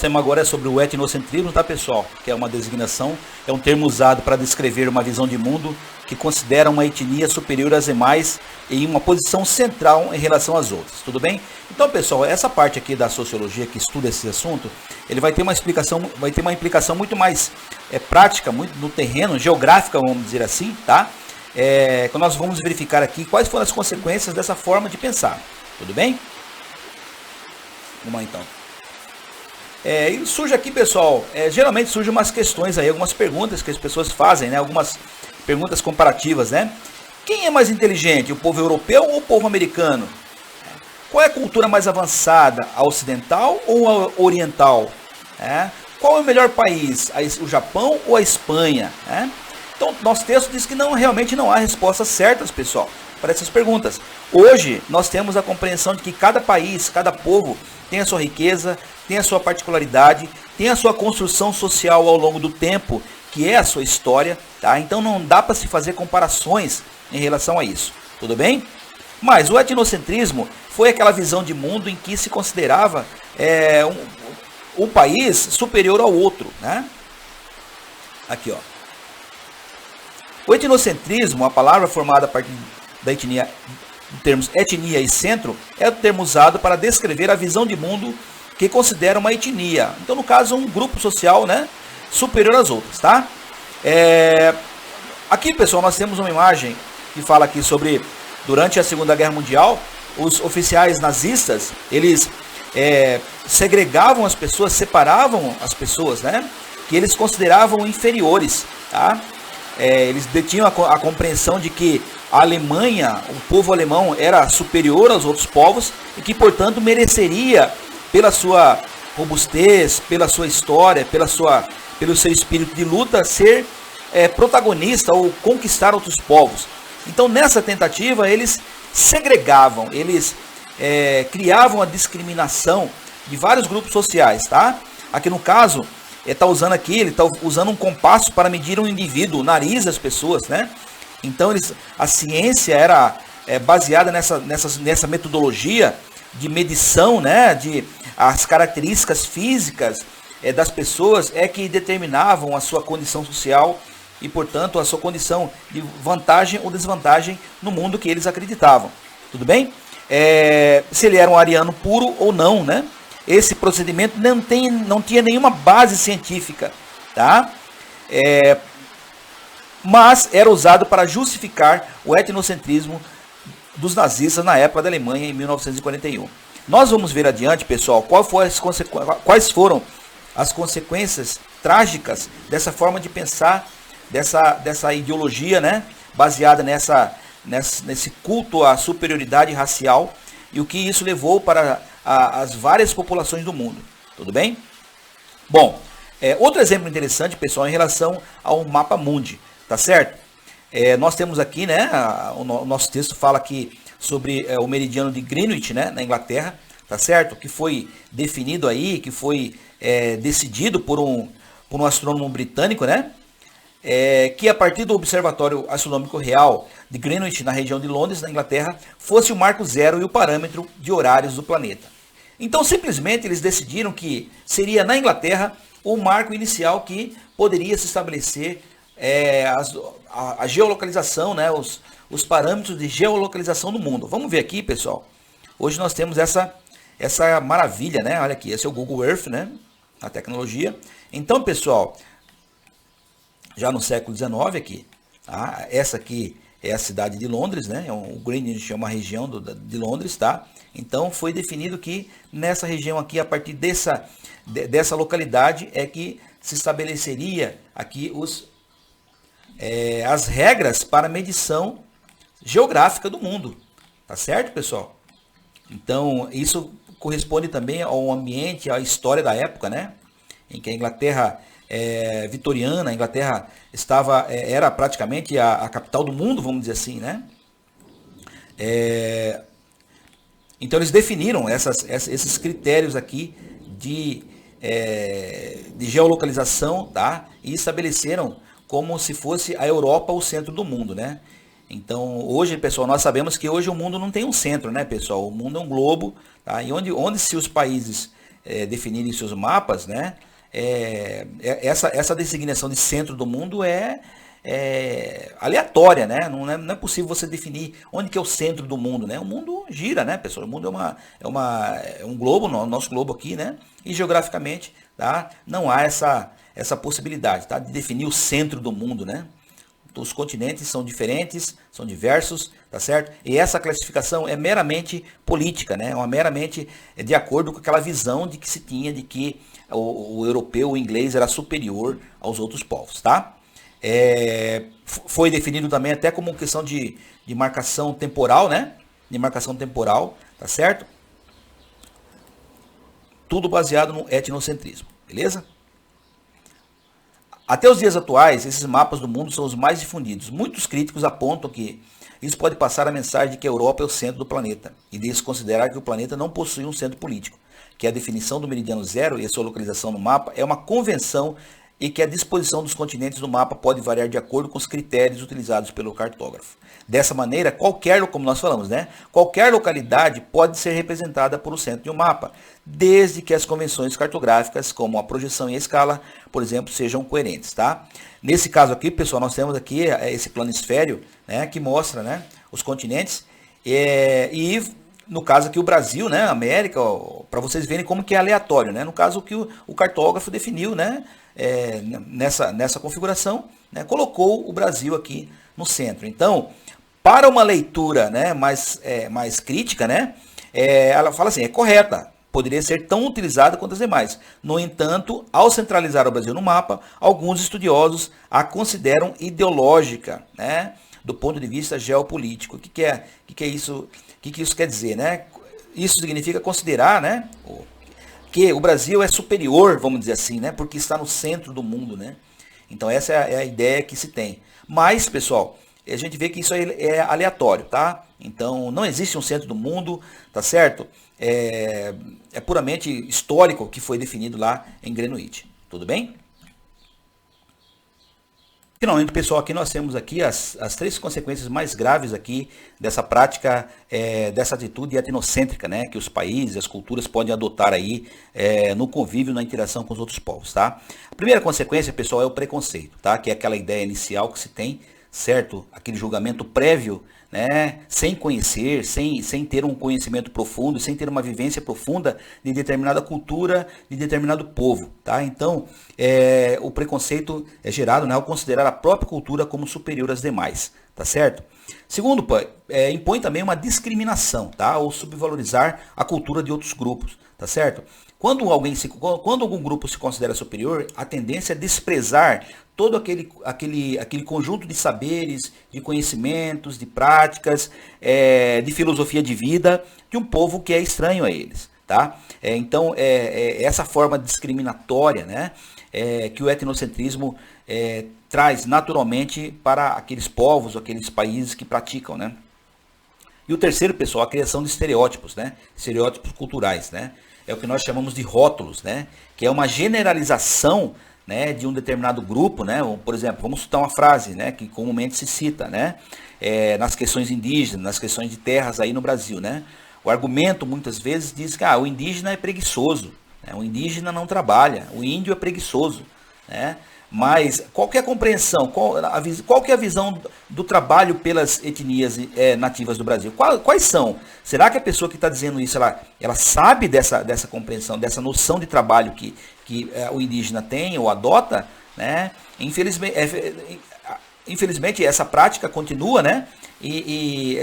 tema agora é sobre o etnocentrismo, tá, pessoal? Que é uma designação, é um termo usado para descrever uma visão de mundo que considera uma etnia superior às demais em uma posição central em relação às outras, tudo bem? Então, pessoal, essa parte aqui da sociologia que estuda esse assunto, ele vai ter uma explicação, vai ter uma implicação muito mais prática, muito no terreno, geográfica, vamos dizer assim, tá? Quando nós vamos verificar aqui quais foram as consequências dessa forma de pensar, tudo bem? Vamos lá, então. E surge aqui, pessoal, geralmente surgem umas questões aí, algumas perguntas que as pessoas fazem, né? Algumas perguntas comparativas, né? Quem é mais inteligente, o povo europeu ou o povo americano? Qual é a cultura mais avançada, a ocidental ou a oriental? Qual é o melhor país, o Japão ou a Espanha? Então, nosso texto diz que realmente não há respostas certas, pessoal, para essas perguntas. Hoje, nós temos a compreensão de que cada país, cada povo tem a sua riqueza, tem a sua particularidade, tem a sua construção social ao longo do tempo, que é a sua história, tá? Então não dá para se fazer comparações em relação a isso, tudo bem? Mas o etnocentrismo foi aquela visão de mundo em que se considerava um país superior ao outro, né? Aqui, ó. O etnocentrismo, a palavra formada a partir da etnia, termos etnia e centro, é o termo usado para descrever a visão de mundo que considera uma etnia. Então, no caso, um grupo social, né, superior às outras, tá? Aqui, pessoal, nós temos uma imagem que fala aqui sobre, durante a Segunda Guerra Mundial, os oficiais nazistas, eles segregavam as pessoas, separavam as pessoas, né, que eles consideravam inferiores, tá? Eles detinham a compreensão de que a Alemanha, o povo alemão, era superior aos outros povos e que, portanto, mereceria, pela sua robustez, pela sua história, pelo seu espírito de luta, ser protagonista ou conquistar outros povos. Então, nessa tentativa, eles segregavam, eles criavam a discriminação de vários grupos sociais, tá? Aqui no caso, ele está usando um compasso para medir um indivíduo, o nariz das pessoas, né? Então, a ciência era baseada nessa metodologia de medição, né? As características físicas das pessoas que determinavam a sua condição social e, portanto, a sua condição de vantagem ou desvantagem no mundo que eles acreditavam. Tudo bem? Se ele era um ariano puro ou não, né? Esse procedimento não tinha nenhuma base científica, tá? Mas era usado para justificar o etnocentrismo dos nazistas na época da Alemanha, em 1941. Nós vamos ver adiante, pessoal, quais foram as consequências trágicas dessa forma de pensar, dessa ideologia, né, baseada nesse culto à superioridade racial e o que isso levou para as várias populações do mundo. Tudo bem? Bom, outro exemplo interessante, pessoal, em relação ao mapa mundi, tá certo? Nós temos aqui, né, o nosso texto fala aqui sobre o meridiano de Greenwich, né, na Inglaterra, tá certo? Que foi definido aí, que foi decidido por um astrônomo britânico, né? Que a partir do Observatório Astronômico Real de Greenwich, na região de Londres, na Inglaterra, fosse o marco zero e o parâmetro de horários do planeta. Então, simplesmente, eles decidiram que seria na Inglaterra o marco inicial que poderia se estabelecer a geolocalização, né, os parâmetros de geolocalização do mundo. Vamos ver aqui, pessoal. Hoje nós temos essa maravilha, né? Olha aqui, esse é o Google Earth, né? A tecnologia. Então, pessoal, já no século XIX aqui, tá? Essa aqui é a cidade de Londres, né? O Greenwich é uma região de Londres, tá? Então foi definido que nessa região aqui, a partir dessa localidade, é que se estabeleceria aqui as regras para medição geográfica do mundo, tá certo, pessoal? Então isso corresponde também ao ambiente, à história da época, né? Em que a Inglaterra vitoriana, a Inglaterra era praticamente a capital do mundo, vamos dizer assim, né? Então eles definiram esses critérios aqui de geolocalização, tá? E estabeleceram como se fosse a Europa o centro do mundo, né? Então, hoje, pessoal, nós sabemos que hoje o mundo não tem um centro, né, pessoal? O mundo é um globo, tá? E onde se os países definirem seus mapas, né, essa designação de centro do mundo é aleatória, né? Não é possível você definir onde que é o centro do mundo, né? O mundo gira, né, pessoal? O mundo é um globo, nosso globo aqui, né? E geograficamente, tá? Não há essa possibilidade, tá? De definir o centro do mundo, né? Os continentes são diferentes, são diversos, tá certo? E essa classificação é meramente política, né? É meramente de acordo com aquela visão de que se tinha de que o europeu, o inglês era superior aos outros povos, tá? Foi definido também até como questão de marcação temporal, né? De marcação temporal, tá certo? Tudo baseado no etnocentrismo, beleza? Até os dias atuais, esses mapas do mundo são os mais difundidos. Muitos críticos apontam que isso pode passar a mensagem de que a Europa é o centro do planeta e desconsiderar que o planeta não possui um centro político, que a definição do meridiano zero e a sua localização no mapa é uma convenção e que a disposição dos continentes no mapa pode variar de acordo com os critérios utilizados pelo cartógrafo. Dessa maneira, como nós falamos, né, qualquer localidade pode ser representada por um centro de um mapa, desde que as convenções cartográficas, como a projeção e a escala, por exemplo, sejam coerentes, tá? Nesse caso aqui, pessoal, nós temos aqui esse planisfério, né, que mostra, né, os continentes, e no caso aqui o Brasil, né, América, para vocês verem como que é aleatório, né? No caso que o cartógrafo definiu, né, nessa configuração, né, colocou o Brasil aqui no centro. Então, para uma leitura, né, mais crítica, né, ela fala assim, é correta, poderia ser tão utilizada quanto as demais. No entanto, ao centralizar o Brasil no mapa, alguns estudiosos a consideram ideológica, né, do ponto de vista geopolítico. O que é isso? O que isso quer dizer, né? Isso significa considerar, né, que o Brasil é superior, vamos dizer assim, né, porque está no centro do mundo, né? Então essa é a ideia que se tem. Mas, pessoal, a gente vê que isso é aleatório, tá? Então não existe um centro do mundo, tá certo? É puramente histórico que foi definido lá em Greenwich. Tudo bem? Finalmente, pessoal, aqui nós temos aqui as 3 consequências mais graves aqui dessa prática, dessa atitude etnocêntrica, né, que os países, as culturas podem adotar aí no convívio, na interação com os outros povos, tá? A primeira consequência, pessoal, é o preconceito, tá? Que é aquela ideia inicial que se tem, certo? Aquele julgamento prévio, né, sem conhecer, sem ter um conhecimento profundo, sem ter uma vivência profunda de determinada cultura, de determinado povo, tá? Então, o preconceito é gerado, né, ao considerar a própria cultura como superior às demais, tá certo? Segundo, impõe também uma discriminação, tá? Ou subvalorizar a cultura de outros grupos, tá certo? Quando algum grupo se considera superior, a tendência é desprezar todo aquele conjunto de saberes, de conhecimentos, de práticas, de filosofia de vida de um povo que é estranho a eles, tá? Então, essa forma discriminatória, né, que o etnocentrismo traz naturalmente para aqueles povos, aqueles países que praticam, né? E o terceiro, pessoal, a criação de estereótipos, né? Estereótipos culturais, né? É o que nós chamamos de rótulos, né? Que é uma generalização, né, de um determinado grupo, né? Por exemplo, vamos citar uma frase, né, que comumente se cita, né, nas questões indígenas, nas questões de terras aí no Brasil, né? O argumento muitas vezes diz que o indígena é preguiçoso, né? O indígena não trabalha, o índio é preguiçoso, né? Mas qual que é a compreensão, qual que é a visão do trabalho pelas etnias nativas do Brasil? Quais são? Será que a pessoa que está dizendo isso, ela sabe dessa compreensão, dessa noção de trabalho que o indígena tem ou adota, né? Infelizmente essa prática continua, né? E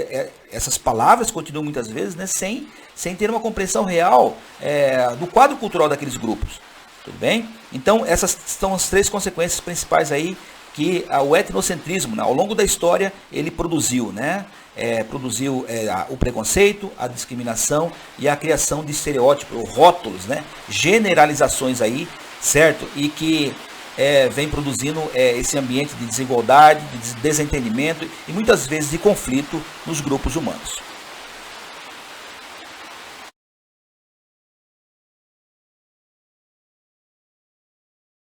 essas palavras continuam muitas vezes, né, sem ter uma compreensão real do quadro cultural daqueles grupos. Tudo bem? Então essas são as 3 consequências principais aí que o etnocentrismo, né, ao longo da história, ele produziu, né? Produziu o preconceito, a discriminação e a criação de estereótipos, rótulos, né? Generalizações aí, certo? E que vem produzindo esse ambiente de desigualdade, de desentendimento e muitas vezes de conflito nos grupos humanos.